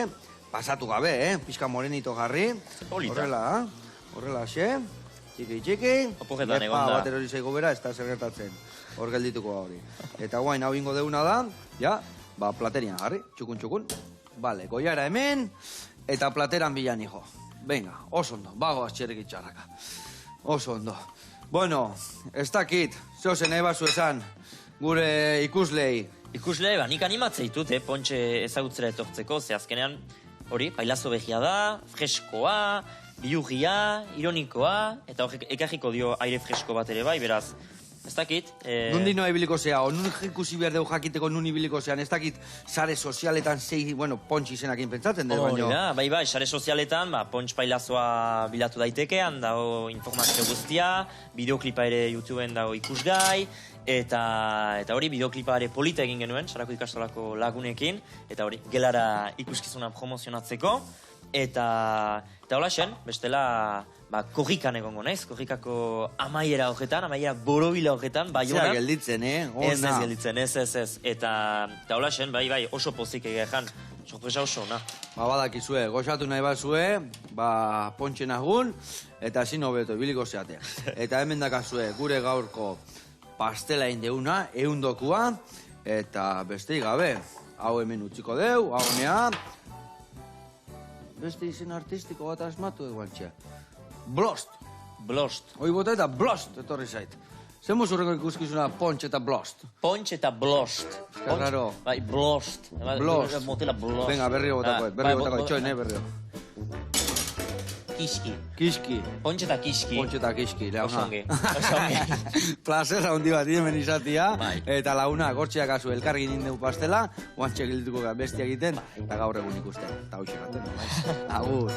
S1: pasatu gabe, pixka morenito jarri. Horrela, xe, txiki.
S2: Opujetan egon da.
S1: Bat erori zaigo bera, ez da zer gertatzen. Hor geldituko hori. Eta guain hau ingo deuna da, platerian jarri, txukun. Bale, goiara hemen, eta plateran bilan, hijo. Venga, oso ondo, bagoaz txerrik itxarraka. Oso ondo. Bueno, ez dakit, zehozen nahi bazu esan, gure ikuslei.
S2: Ikusle, nik animatzea ditut, pontxe ezagutzera etortzeko, ze azkenean, hori, pailazo behia da, freskoa, biurria, ironikoa, eta horrek ekarriko dio aire fresko bat ere bai, beraz, ez dakit.
S1: Nundi noa ibiliko zea, o nun ikusi behar dugu jakiteko nun ibiliko zean, ez dakit sare sozialetan zei, bueno, pontx izenakin pentsatzen dut, baino.
S2: Bai, sare sozialetan, pontx pailazoa bilatu daitekean, dago informazio guztia, bideoklipa ere YouTubeen dago ikusgai, eta hori, bideoklipa ere polita egin genuen, Sarako ikastolako lagunekin, eta hori, gelara ikuskizuna promozionatzeko, eta hola zen, bestela, korrikan egongo naiz, korrikako amaiera horretan, amaiera borobila horretan, Baiona.
S1: Zera gelditzen,
S2: Ez gelditzen, ez. Eta hola zen, bai, oso pozik egean, sorpresa oso, na.
S1: Badakizue, goxatu nahi bazue, pontxen agun, eta zin hobeto, ibiliko zeatea. Eta hemen dakazue, gure gaurko pastela indeuna, eundokua, eta beste gabe, hau hemen utziko deu, hau nea, beste izen artistiko bat asmatu egual txea. Blost. Hoi bota eta Blost, etorri zait. Zer muzurreko ikuskizuna Pontx eta Blost?
S2: Pontx eta Blost.
S1: Eskarraro.
S2: Bai, Blost. Motela Blost.
S1: Venga, berrio botako, txoin, berrio.
S2: Kiski. Pontx eta Kiski.
S1: Osongi. Placer, haundi bat hemen izatia. Eta launa, gortxiak azu elkargin indeu pastela, guantxek gildituko bestia egiten, eta gaur egun ikusten. Eta hoxe gaten. Agur.